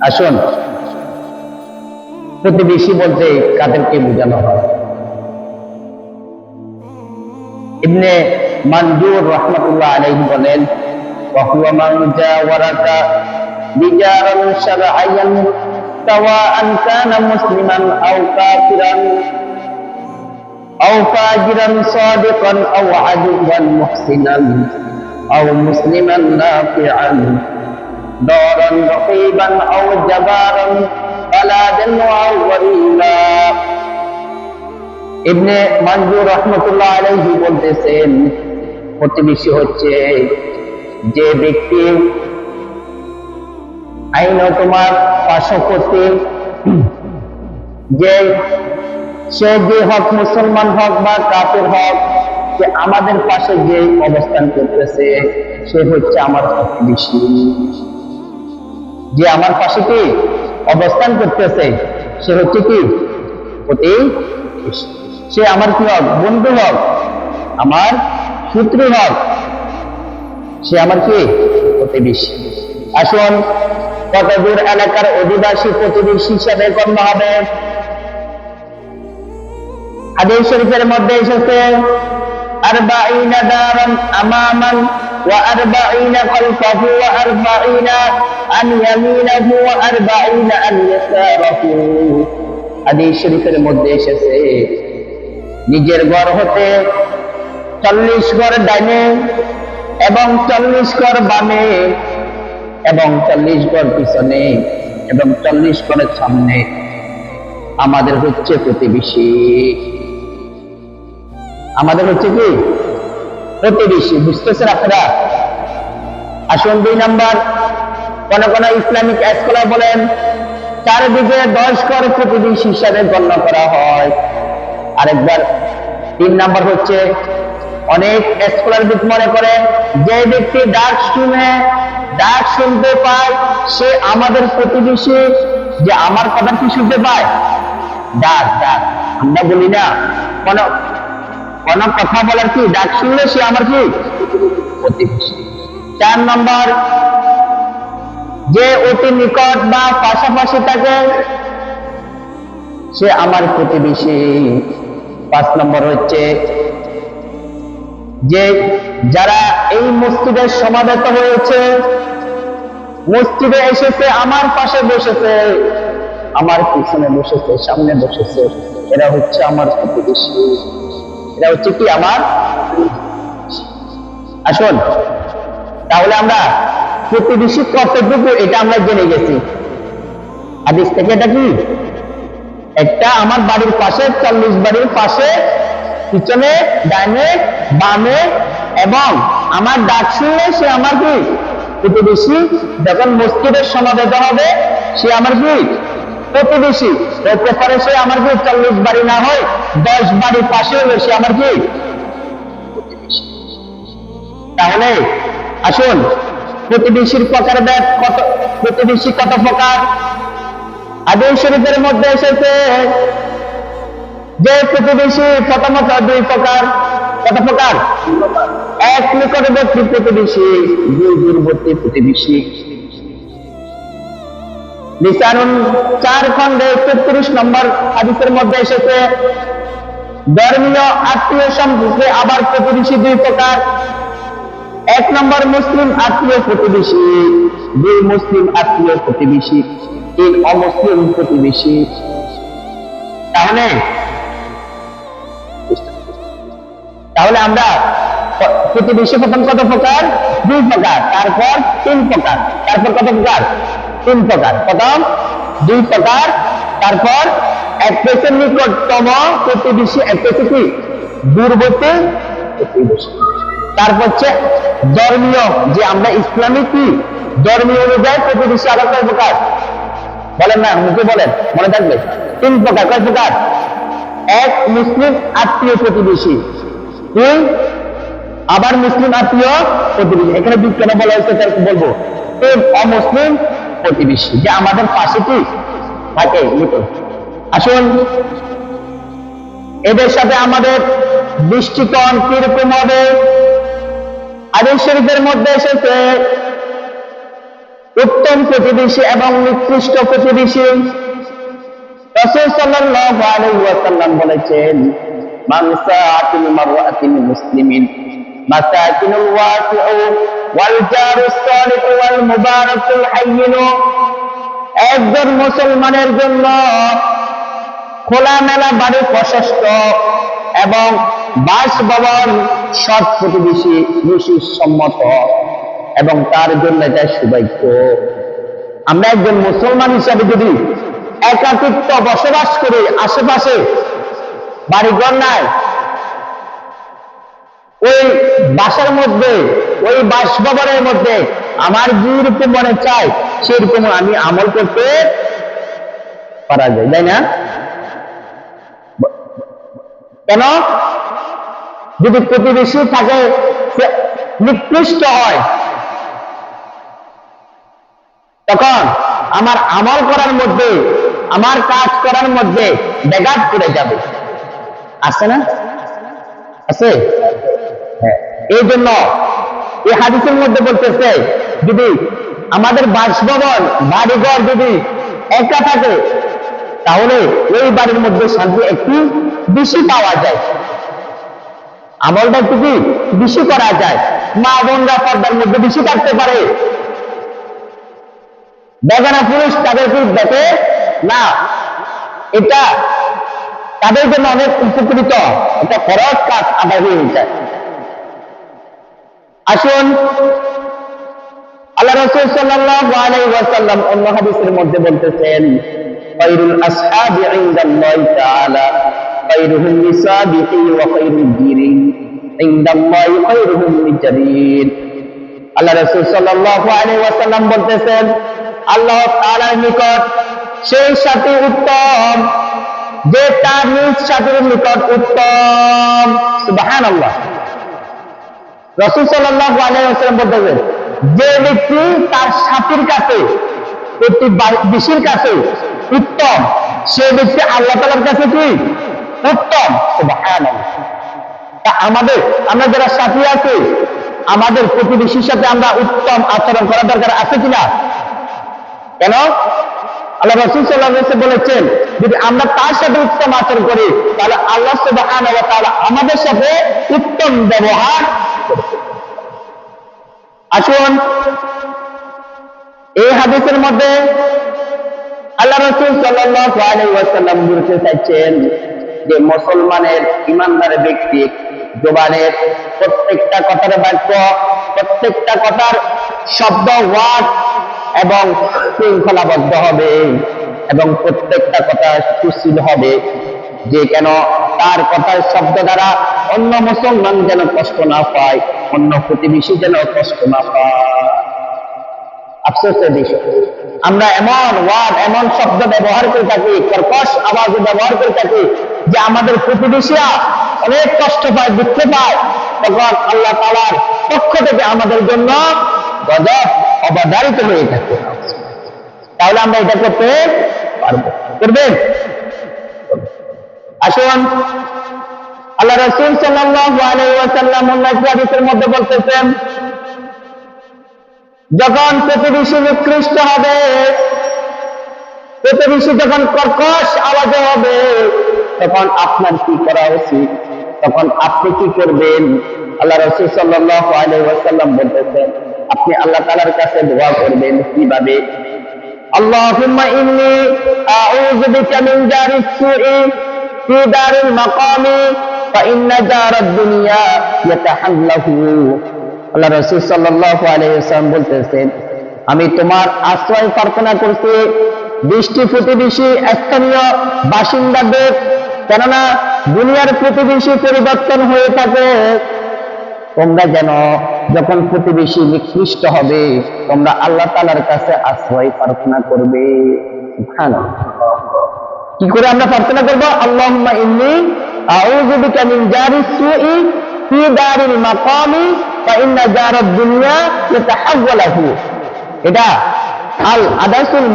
আসুন, প্রতিবেশী বলতে কাদেরকে বোঝানো হয়? ইবনে মানজুর রাহমাতুল্লাহ আলাইহি বলেন, ওয়া হুয়া মান জাওয়ারাকা বিজারান শার'আইয়ান সাওয়াআন কানা মুসলিমান আও কাফিরান আও ফাজিরান সাদিকান আও আদুওয়ান মুহসিনান আও মুসলিমান নাফিআন দারান রাকিবান আও জাবারান বালাদান আও ওয়ারিলা। ইবনে মানজুর রাহমাতুল্লাহ আলাইহি বলতেছেন, প্রতিবেশী হচ্ছে যে ব্যক্তি আইন তোমার পার্শ্ববর্তী, যে সে যে হক মুসলমান হক বা কাফের হক, যে আমাদের পাশে যে অবস্থান করতেছে সে হচ্ছে আমার প্রতিবেশী। যে আমার পাশে কি অবস্থান করতেছে সে হচ্ছে কি প্রতিবেশী। সে আমার কি হক? বন্ধু হক, আমার শত্রু হক, সে আমার কি প্রতিবেশী। আসুন, কতদূর এলাকার অধিবাসী প্রতিবেশী হিসেবে গণ্য হবে? হাদিস শরীফের মধ্যে এসেছে, আরবাঈনা দারান আমামান ওয়া আরবাঈনা খালফাহু ওয়া আরবাঈনা আন ইয়ামিনাহু ওয়া আরবাঈনা আন ইয়াসারাহু। হাদিস শরীফের মধ্যে এসেছে, নিজের ঘর হতে 40 ঘর ডাইনে এবং 40 ঘর বামে এবং 40 ঘর পিছনে এবং 40 ঘরের সামনে আমাদের হচ্ছে প্রতিবেশী। আমাদের হচ্ছে কি প্রতিবেশী। বুঝতেছেন আপনারা? আসুন, 2 নাম্বার, কোন কোন ইসলামিক স্কলার বলেন চারদিকে 10 ঘর প্রতিবেশী হিসাবে গণ্য করা হয়। আরেকবার 3 নাম্বার হচ্ছে, অনেক স্কলার মনে করে যে ব্যক্তি ডাক শুনতে পায় সে আমাদের প্রতিবেশী। যে আমার কথা কি শুনতে পায়? ডাক ডাক আমরা বলি না, কোন কথা বলার কি ডাক শুনলে সে আমার কি প্রতিবেশী। 4 নম্বর, যে অতি নিকট বা পাশাপাশি থাকে সে আমার প্রতিবেশী। 5 নম্বর হচ্ছে, যে যারা এই মসজিদে সমাবেত হয়েছে, মসজিদে এসেছে, আমার পাশে বসেছে, আমার পিছনে বসেছে, সামনে বসেছে, এরা হচ্ছে আমার প্রতিবেশী। এরা হচ্ছে কি আমার। আসুন, তাহলে আমরা প্রতিবেশী কতটুকু এটা আমরা জেনে গেছি হাদিস থেকে। এটা কি একটা আমার বাড়ির পাশে, 40 বাড়ির পাশে, পিছনে, ডাইনে, বামে এবং আমার ডাক শুনলে সে আমার কি প্রতিবেশী। যখন মসজিদের সমাবেত হবে সে আমার কি প্রতিবেশী। হতে পারে সে আমার কি 40 বাড়ি না হয় 10 বাড়ির পাশে হলে সে আমার কি প্রতিবেশী। তাহলে আসুন, প্রতিবেশীর প্রকারভেদ কত, প্রতিবেশী কত প্রকার? হাদিস শরীফের মধ্যে এসেছে যে প্রতিবেশী প্রথমত 2 প্রকার। কত প্রকার? 1 নিকটবর্তী প্রতিবেশী, 2 দূরবর্তী প্রতিবেশী। নিসানুন 4 খণ্ডে 33 নম্বর হাদিসের মধ্যে এসেছে, ধর্মীয় আত্মীয় সম্পর্কে আবার প্রতিবেশী 2 প্রকার। 1 নম্বর মুসলিম আত্মীয় প্রতিবেশী, 2 মুসলিম আত্মীয় প্রতিবেশী, 3 অমুসলিম প্রতিবেশী। তাহলে আমরা প্রতিবেশী প্রথম কত প্রকার? 2 প্রকার, তারপর 3 প্রকার, তারপর কত প্রকার? 3 প্রকার। প্রথম 2 প্রকার, তারপর এক পেশের নিকটতম প্রতিবেশী, এক পেশে কি দূরবর্তী প্রতিবেশী। তারপর হচ্ছে ধর্মীয়, যে আমরা ইসলামিক কি ধর্মীয় অনুযায়ী প্রতিবেশী আবার কয় প্রকার বলেন না, মুখে বলেন, মনে থাকবে। 3 প্রকার। কয় প্রকার? 1 মুসলিম আত্মীয় প্রতিবেশী, 2 আবার মুসলিম আত্মীয় প্রতিবেশী। এখানে 2 কেন বলা হয়েছে তার বলবো। 3 অমুসলিম প্রতিবেশী, যে আমাদের পাশে কি থাকে নিকট। আসুন, এদের সাথে আমাদের দৃষ্টিকোণ কিরকম হবে? হাদিস শরীফের মধ্যে এসেছে, উত্তম প্রতিবেশী এবং নিকৃষ্ট প্রতিবেশী। রাসূল সাল্লাল্লাহু আলাইহি ওয়াসাল্লাম বলেছেন, মান সাআতিল মারআতিল মুসলিমিন মাসাকিনুল ওয়াসিউ ওয়াল জারুস সালিহু ওয়াল মুবারাকুল হাইয়িন। একজন মুসলমানের জন্য খোলামেলা বাড়ি প্রশস্ত এবং বাসভবন সৎ প্রতিবেশী সম্মত এবং তার জন্য এটা সৌভাগ্য। আমরা একজন মুসলমান হিসাবে যদি একাকিত্ব বসবাস করি, আশেপাশে বাড়িঘর নাই, ওই বাসার মধ্যে, ওই বাসভবনের মধ্যে আমার যেরকম মনে চায় সেরকম আমি আমল করতে পারা যায়, তাই না? কেন? যদি প্রতিবেশী থাকে নিকৃষ্ট হয়, তখন আমার আমল করার মধ্যে, আমার কাজ করার মধ্যে ব্যাঘাত পড়ে যাবে। আছে না? আছে? হ্যাঁ। এই জন্য এই হাদিসের মধ্যে বলতেছে, যদি আমাদের বাসভবন বাড়িঘর যদি একা থাকে তাহলে ওই বাড়ির মধ্যে শান্তি একটু বেশি পাওয়া যায়, আমলটা একটু বেশি করা যায়, মা বোনরা পর্দার মধ্যে বেশি থাকতে পারে, বেগানা পুরুষ তাদেরকে দেখে না, এটা তাদের জন্য অনেক উপকৃত একটা খরচ কাজ আদায় হয়ে যায়। আসুন, আল্লাহ রাসূল সাল্লাল্লাহু আলাইহি ওয়াসাল্লাম অন্য হাদিসের মধ্যে বলতেছেন, খায়রুল আসহাবি ইনদাল্লাহি তাআলা খায়রুহুম লিসাবিহি ওয়া খায়রুল জিরিন ইনদাল্লাহি খায়রুহুম লিজারিন। আল্লাহ রাসূল সাল্লাল্লাহু আলাইহি ওয়াসাল্লাম বলতেছেন, আল্লাহ তাআলার নিকট সেই সাথী উত্তম যে তার নিজ সাথীর নিকট উত্তম। সুবহানাল্লাহ। রাসূল সাল্লাল্লাহু আলাইহি ওয়াসাল্লাম বলতেছেন, যে ব্যক্তি তার সাথীর কাছে, প্রতিবেশীর কাছে উত্তম, সে ব্যক্তি আল্লাহ তাআলার কাছে কি উত্তম। সুবহানাল্লাহ। তা আমরা যারা সাথী আছি, আমাদের প্রতিবেশীর সাথে আমরা উত্তম আচরণ করা দরকার আছে কিনা? কেন? আল্লাহ রাসূল সাল্লাল্লাহু আলাইহি ওয়াসাল্লাম বলেছেন, যদি আমরা তার সাথে উত্তম আচরণ করি তাহলে আল্লাহ সুবহানাহু ওয়া তাআলা আমাদের সাথে উত্তম ব্যবহার করবেন। আসুন, এই হাদিসের মধ্যে আল্লাহ রাসূল সাল্লাল্লাহু আলাইহি ওয়াসাল্লাম বলতে চাইছেন যে মুসলমানের ইমানদার ব্যক্তি জবানের প্রত্যেকটা কথার বাক্য, প্রত্যেকটা কথার শব্দ, ওয়ার্ড এবং শৃঙ্খলাবদ্ধ হবে এবং প্রত্যেকটা কথা সুশীল হবে, যে কেন তার কথার শব্দ দ্বারা অন্য মুসলমান যেন কষ্ট না পায়, অন্য প্রতিবেশী যেন কষ্ট না পায়। আফসোসের বিষয়, আমরা এমন ওয়ার্ড, এমন শব্দ ব্যবহার করে থাকি, কর্কশ আওয়াজ ব্যবহার করে থাকি যে আমাদের প্রতিবেশীরা অনেক কষ্ট পায়, দুঃখ পায়, তখন আল্লাহ তাআলার পক্ষ থেকে আমাদের জন্য গজব অবধারিত হয়ে থাকে। তাহলে আমরা এটা করতে পারবো, করবেন? আসুন, আল্লাহ রাসূল সাল্লাল্লাহু আলাইহি ওয়াসাল্লাম হাদিসের মধ্যে বলতেছেন, যখন প্রতিবেশী নিকৃষ্ট হবে, প্রতিবেশী যখন কর্কশ আওয়াজে হবে, তখন আপনার কি করা উচিত? তখন আপনি কি করবেন? আল্লাহ রাসূল সাল্লাল্লাহু আলাইহি ওয়াসাল্লাম বলতেছেন, আপনি আল্লাহ তাআলার কাছে দোয়া করবেন। কিভাবে? আল্লাহুম্মা ইন্নী আউযু বিকা মিন জারিস সুই ফি দারিল মাকামি ফা ইন্না জারাদ দুনিয়া ইয়াতাহাল্লাহু। আল্লাহ রাসূল সাল্লাল্লাহু আলাইহি ওয়াসাল্লাম বলতেছেন, আমি তোমার আশ্রয় প্রার্থনা করছি বৃষ্টি প্রতিবেশী স্থানীয় বাসিন্দাদের, কেননা দুনিয়ার প্রতিবেশী পরিবর্তন হয়ে থাকে। তোমরা যেন যখন প্রতিবেশী নিকৃষ্ট হবে, তোমরা আল্লাহ তাআলার কাছে আশ্রয় প্রার্থনা করবে। সুবহানাল্লাহ। কি করে আমরা প্রার্থনা করব? আল্লাহুম্মা ইন্নী আউযু বিকা মিন জারিস সুই ফি দারিল মাকামি ফা ইন্না জারাদ দুনিয়া ইয়াতাহাওয়ালাহু। এটা আল আদাসুল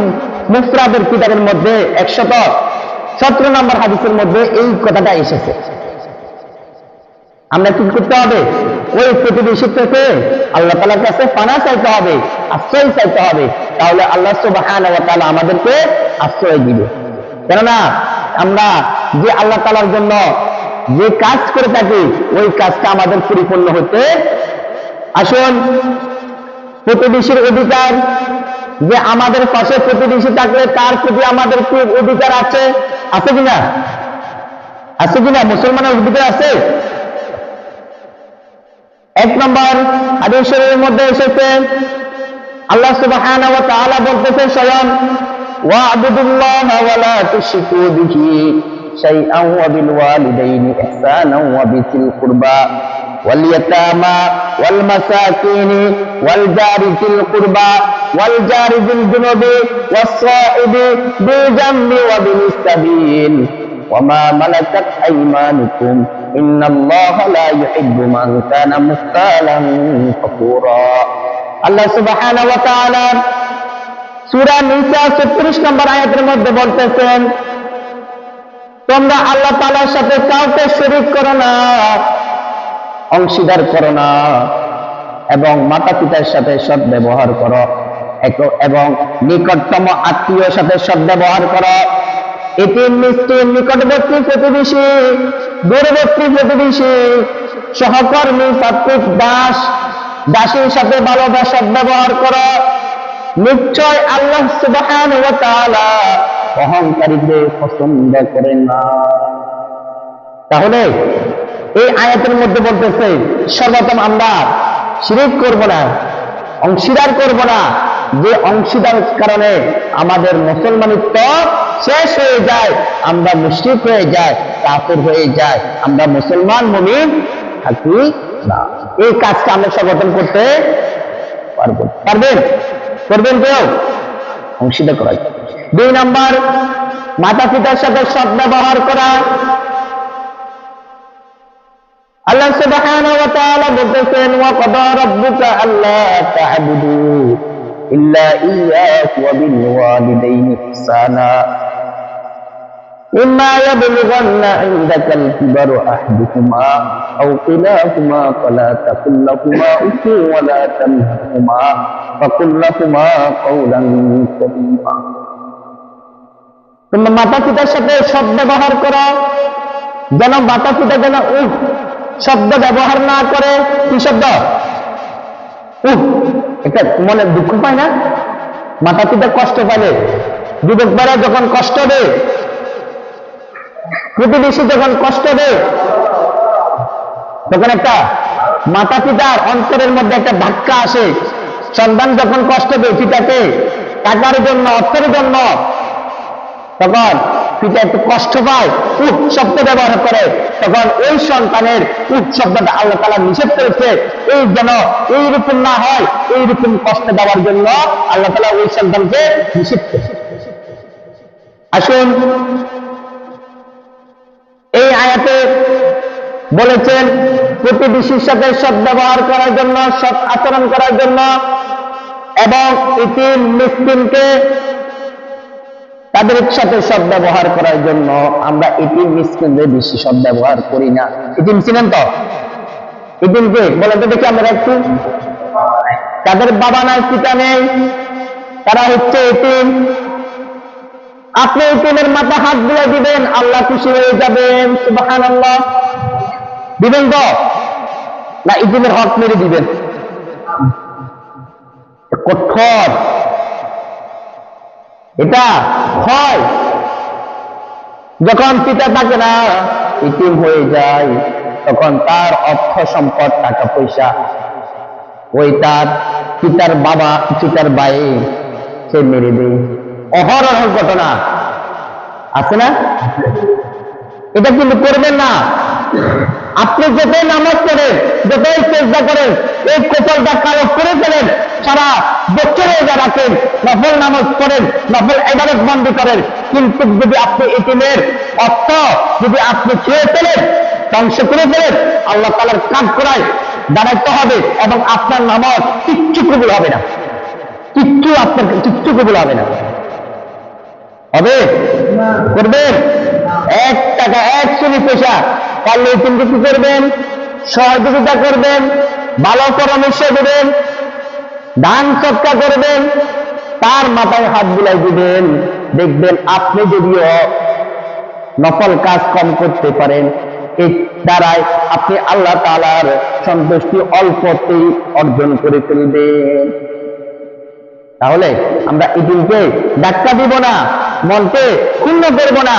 মুফরাদের কিতাবের মধ্যে 117 নম্বর হাদিসের মধ্যে এই কথাটা এসেছে। আমরা কি করতে হবে? ওই প্রতিবেশী থেকে আল্লাহ তাআলার কাছে পানা চাইতে হবে, আশ্রয় চাইতে হবে, তাহলে আল্লাহ সুবহানাহু ওয়া তাআলা আমাদেরকে আশ্রয় দিবে। কেননা আমরা যে আল্লাহ তাআলার জন্য যে কাজ করে থাকি ওই কাজটা আমাদের পরিপূর্ণ হতে। আসুন, প্রতিবেশীর অধিকার, যে আমাদের পাশে প্রতিবেশী থাকলে তার প্রতি আমাদের কি অধিকার আছে? আছে কিনা? আছে কিনা? মুসলমানের অধিকার আছে। এক নম্বর হাদিস শরীফের মধ্যে এসেছে আল্লাহ সুবহানাহু ওয়া তাআলা বলতেছেন স্বয়ং, ওয়া'বুদুল্লাহা ওয়া লা তুশরিকু বিহি শাইআন ওয়া বিল ওয়ালিদাইনি ইহসানান ওয়া বিযিল কুরবা ওয়াল ইয়াতামা ওয়াল মাসাকিনি ওয়াল জারি যিল কুরবা ওয়াল জারি যিল জুনুবি ওয়াস সাহিবি বিল জামবি ওয়া বিল সাবিল ওয়া মা মালাকাত আইমানুকুম ইন্নাল্লাহা লা ইউহিব্বু মান কানা মুখতালান ফাকুরা। আল্লাহ সুবহানাহু ওয়া তাআলা সূরা নিসা 36 নম্বর আয়াতের মধ্যে বলতেছেন, তোমরা আল্লাহ তাআলার সাথে কাউকে শরীক করো না, অংশীদার করো না, এবং মাতা পিতার সাথে সৎ ব্যবহার করো, এবং নিকটতম আত্মীয়র সাথে সৎ ব্যবহার করো। এতিম, মিসকিন, নিকটবর্তী প্রতিবেশী, দূরবর্তী প্রতিবেশী, সহকর্মী, সাত্ত্বিক দাস দাসীর সাথে ভালোবাসা ব্যবহার করো। নিশ্চয় আল্লাহ সুবহানাহু ওয়া তাআলা অহংকারীদের পছন্দ করেন না। তাহলে এই আয়াতের মধ্যে বলতেছে সর্বপ্রথম আমরা শিরক করব না, অংশীদার করব না, যে অংশীদার কারণে আমাদের মুসলমানিত্ব শেষ হয়ে যায়, আমরা মুশরিক হয়ে যাই, কাফির হয়ে যাই, আমরা মুসলমান মুমিন থাকি না। এই কাজটা আমরা সর্বপ্রথম করতে পারবো। পারবেন? করবেন কেউ? অংশীদার করা। 2 নম্বর, মাতা পিতার সাথে সৎ ব্যবহার করা। আল্লাহ সুবহানাহু ওয়া তাআলা বলতেছেন, ওয়া ক্বাদা রাব্বুকা আল্লা তা'বুদু ইল্লা ইয়্যাহু ওয়া বিল ওয়ালিদাইনি ইহসানা ইম্মা ইয়াবলুগান্না ইনদাকাল কিবারা আহাদুহুমা আও কিলাহুমা ফালা তাকুল লাহুমা উফফিন ওয়া লা তানহারহুমা ফাকুল লাহুমা কাওলান কারীমা। তোমরা মাতা পিতার সাথে সৎ ব্যবহার করো, যেন মাতা পিতা যেন উফ শব্দ ব্যবহার না করে। কি শব্দ? উফ। এটা মনে দুঃখ পায় না? মাতা পিতা কষ্ট পাইলে, যুবক ভাইরা যখন কষ্ট দেয়, প্রতিবেশী যখন কষ্ট দেয়, তখন একটা মাতা পিতার অন্তরের মধ্যে একটা ধাক্কা আসে। সন্তান যখন কষ্ট দেয় পিতাকে টাকার জন্য, অর্থের জন্য, তখন পিতা একটু কষ্ট পায়, উফ শব্দ ব্যবহার করে, তখন ওই সন্তানের উফ শব্দটা আল্লাহ তাআলা নিষেধ করেছে। এই যেন এইরকম না হয়, এইরকম কষ্ট দেওয়ার জন্য আল্লাহ তাআলা ওই সন্তানকে নিষেধ করেছে। আসুন, এই আয়াতে বলেছেন প্রতিবেশীর সাথে সৎ ব্যবহার করার জন্য, সৎ আচরণ করার জন্য, এবং ইতিম মিসকিনকে তাদের সাথে সৎ ব্যবহার করার জন্য। আমরা ইতিম মিসকিনদের বেশি সৎ ব্যবহার করি না। ইতিম ছিলেন তো? ইতিমকে বলেন তো দেখি আমরা একটু। তাদের বাবা নাই, পিতা নেই, তারা হচ্ছে ইতিম। আপনি ইতিমের মাথা হাত দিয়ে দিবেন, আল্লাহ খুশি হয়ে যাবেন। সুবহানাল্লাহ। দিবেন তো? না ইতিমের হক মেরে দিবেন? কঠোর এটা হয়। যখন পিতা থাকে না, ইতিম হয়ে যায়, তখন তার অর্থ সম্পদ, টাকা পয়সা ওই তার পিতার বাবা, পিতার ভাই সে মেরে দেয়। অহরহ ঘটনা আছে না? এটা কিন্তু করবেন না। আপনি যতই নামাজ পড়েন, যতই চেষ্টা করেন, এই কপালটা কালো করে ফেলেন, সারা বছর রোজা রাখেন, নফল নামাজ পড়েন, নফল ইবাদত বন্দি করেন, কিন্তু যদি আপনি ইতিমের অর্থ যদি আপনি খেয়ে ফেলেন, ধ্বংস করে ফেলেন, আল্লাহ তাআলার কাজ করায় দাঁড়াইতে হবে, এবং আপনার নামাজ কিচ্ছু কবুল হবে না। কিচ্ছু আপনার কিচ্ছু কবুল হবে না। হবে? করবেন? 1 টাকা 1 চুরি পয়সা পারলে কিন্তু কি করবেন? সহযোগিতা করবেন, ভালো পরামর্শ দেবেন, দান সৎকার করবেন, তার মাথায় হাত বুলাই দিবেন। দেখবেন আপনি যদিও নফল কাজ কম করতে পারেন, এই দ্বারাই আপনি আল্লাহ তাআলার সন্তুষ্টি অল্পতেই অর্জন করে ফেলবেন। তাহলে আমরা এই দিনকে ধাক্কা দিব না, মনকে ক্ষুণ্ণ করব না।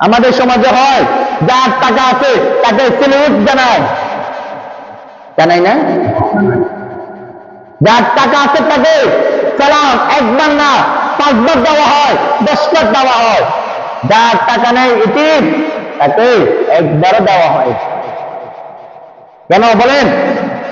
আমাদের সমাজে হয় যার টাকা আছে তাকে সেলিউট জানাই না, যার টাকা আছে তাকে সালাম একবার না 5 বার দেওয়া হয়, 10 বার দেওয়া হয়। যার টাকা নেই ইতিম তাকে একবার দেওয়া হয়। কেন বলেন?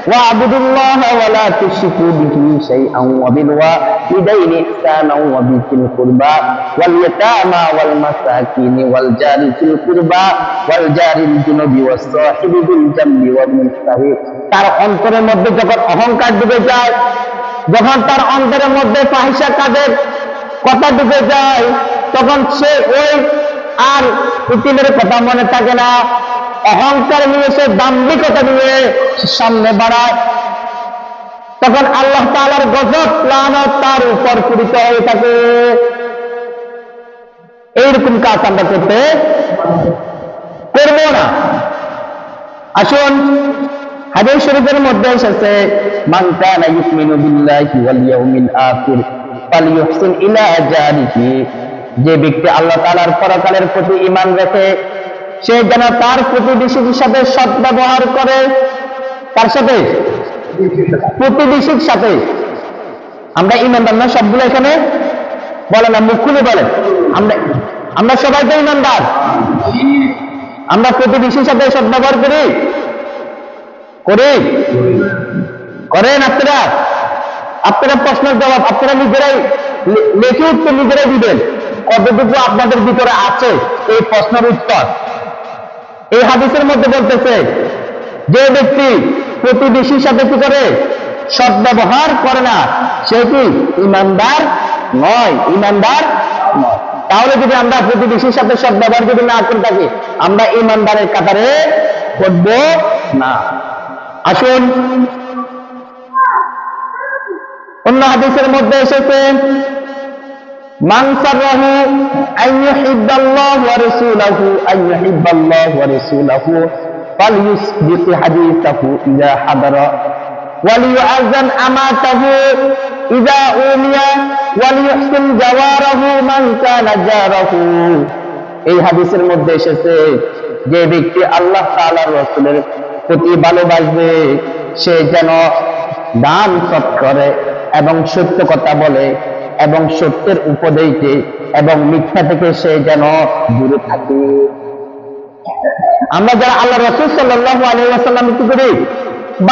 ওয়া'বুদুল্লাহ ওয়া লা তুশরিকু বিহি শাইআন ওয়া বিল ওয়ালিদাইনি ইহসানান ওয়া বিযিল কুরবা ওয়াল ইয়াতামা ওয়াল মাসাকিন ওয়াল জারি ফিল কুরবা ওয়াল জারিল জুনুবি ওয়াস সাহিবি বিল জামবি ওয়া বিল সাহিব। তার অন্তরের মধ্যে যখন অহংকার ঢুকে যায়, যখন তার অন্তরের মধ্যে ফাহিশা কাজের কথা ঢুকে যায়, তখন সে ওই আর ইতিমের কথা মনে থাকে না, অহংকার নিয়ে সে দাম্ভিকতা নিয়ে সামনে বাড়ায়, তখন আল্লাহ তাআলার গজব লানত তার উপর পতিত হয়ে থাকে। এইরকম কাজ আমরা করব না। আসুন, হাদিস শরীফের মধ্যে এসেছে, মান কানা ইউমিনু বিল্লাহি ওয়াল ইয়াউমিল আখির ফালইউহসিন ইলা জারিহি। যে ব্যক্তি আল্লাহ তাআলার পরকালের প্রতি ঈমান রাখে, সে যেন তার প্রতিবেশীর সাথে সৎ ব্যবহার করে। তার সাথে? প্রতিবেশীর সাথে। আমরা ঈমানদার না সবগুলো এখানে? বলেন না, মুখ খুলে বলেন। আমরা সবাই তো ঈমানদার। আমরা প্রতিবেশীর সাথে সৎ ব্যবহার করি? করেন আপনারা? আপনারা প্রশ্নের জবাব আপনারা নিজেরাই লিখে উত্তর নিজেরাই দিবেন। কতটুকু আপনাদের ভিতরে আছে এই প্রশ্নের উত্তর? এই হাদিসের মধ্যে বলতেছে, যে ব্যক্তি প্রতিবেশীর সাথে কি করে? সৎ ব্যবহার করে না, সে কি ঈমানদার নয়। ঈমানদার নয়। তাহলে যদি আমরা প্রতিবেশীর সাথে সৎ ব্যবহার যদি না করে থাকি, আমরা ঈমানদারের কাতারে পড়ব না। আসুন, অন্য হাদিসের মধ্যে এসেছে, মান সাররাহু আন ইউহিব্বাল্লাহ ওয়া রাসূলুহু আন ইউহিব্বাল্লাহ ওয়া রাসূলুহু ফালইউসবিক হাদিসাহু ইযা হাদারা ওয়া লিয়ুআযান আমাতাহু ইযা উমিয়া ওয়া লিয়ুহসিন জাওয়ারাহু মান কানা জারাহু। এই হাদিসের মধ্যে এসেছে, যে ব্যক্তি আল্লাহ তাআলার রাসূলের প্রতি ভালোবাসবে, সে যেন দান সৎ করে এবং সত্য কথা বলে এবং সত্যের উপদেশ দেয় এবং মিথ্যা থেকে সে যেন দূরে থাকে। আমরা যারা আল্লাহ রাসূল সাল্লাল্লাহু আলাইহি ওয়াসাল্লাম কি করি?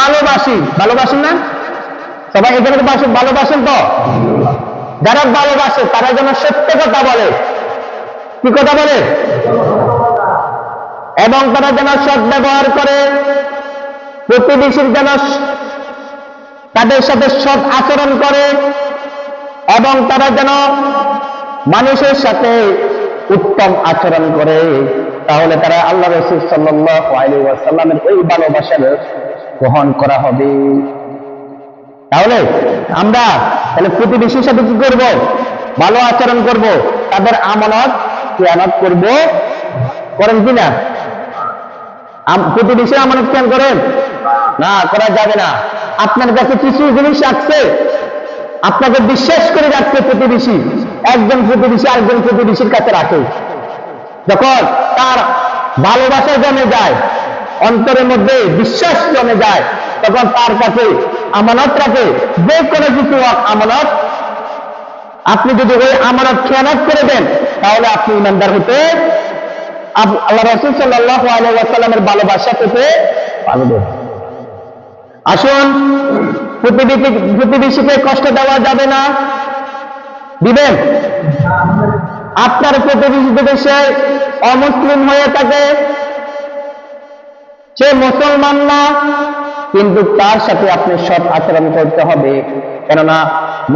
ভালোবাসেন না? সবাই এখানে ভালোবাসেন তো? যারা ভালোবাসে তারা যেন সত্য কথা বলে। কি কথা বলে? এবং তারা যেন সৎ ব্যবহার করে, প্রতিবেশীর যেন তাদের সাথে সৎ আচরণ করে এবং তারা যেন মানুষের সাথে উত্তম আচরণ করে। তাহলে তারা আল্লাহ রাসূল সাল্লাল্লাহু আলাইহি ওয়াসাল্লামের এই ভালোবাসার গ্রহণ করা হবে। তাহলে আমরা প্রতিবেশীর সাথে কি করব? ভালো আচরণ করব, তাদের আমানত খেয়ানত করব। করেন কিনা? প্রতিবেশী আমানত খেয়াল করেন না? করা যাবে না। আপনার কাছে কিছু জিনিস রাখছে, আপনাকে বিশ্বাস করে রাখছে প্রতিবেশী, একজন প্রতিবেশী আরেকজন প্রতিবেশীর কাছে রাখে। যখন তার ভালোবাসা জমে যায়, অন্তরের মধ্যে বিশ্বাস জমে যায়, তখন তার কাছে আমানত রাখে। যে কোনো কিছু আমানত, আপনি যদি ওই আমানত খেয়ানত করে দেন, তাহলে আপনি ঈমানদার হতে, আল্লাহ রাসূল সাল্লাল্লাহু আলাইহি ওয়াসাল্লামের ভালোবাসা পেতে পারবেন। আসুন, প্রতিবেশীকে কষ্ট দেওয়া যাবে না। দিবেন? আপনার প্রতিবেশী যদি সে অমুসলিম হয়ে থাকে, সে মুসলমান না, কিন্তু তার সাথে আপনি সৎ আচরণ করতে হবে। কেননা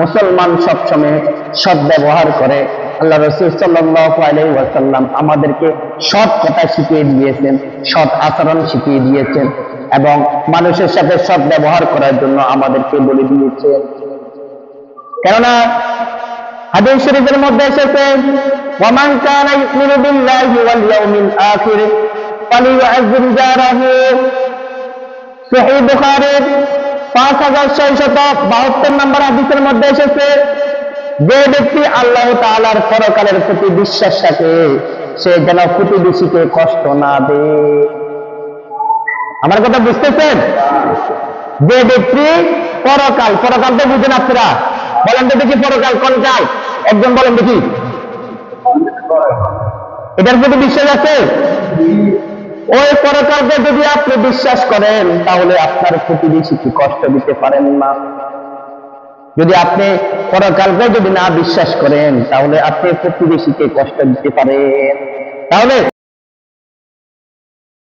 মুসলমান সবসময় সৎ ব্যবহার করে আল্লাহ রাসূল সাল্লাল্লাহু আলাইহি ওয়াসাল্লাম আমাদেরকে সৎ কথা শিখিয়ে দিয়েছেন, সৎ আচরণ শিখিয়ে দিয়েছেন এবং মানুষের সাথে সৎ ব্যবহার করার জন্য আমাদেরকে বলে দিয়েছেন। কেননা হাদিস শরীফের মধ্যে এসেছে, ওয়ামান কানা ইউমিনু বিল্লাহি ওয়াল ইয়াউমিল আখির ফালিয়ু'আযির জারাহু। সহিহ বুখারীর 5672 নম্বর হাদিসের মধ্যে এসেছে, যে ব্যক্তি আল্লাহ তাআলার পরকালের প্রতি বিশ্বাস রাখে সে যেন প্রতিবেশীকে কষ্ট না দেয়। আমার কথা বুঝতেছেন? যে ব্যক্তি পরকাল তো বুঝেন আপনারা, বলেন তো দেখি পরকাল কোন কাল, একজন বলেন দেখি। এটার প্রতি বিশ্বাস আছে? ওই পরকালকে যদি আপনি বিশ্বাস করেন তাহলে আপনার প্রতিবেশীকে কষ্ট দিতে পারেন না। যদি আপনি পরকালকে যদি না বিশ্বাস করেন তাহলে আপনি প্রতিবেশীকে কষ্ট দিতে পারেন। তাহলে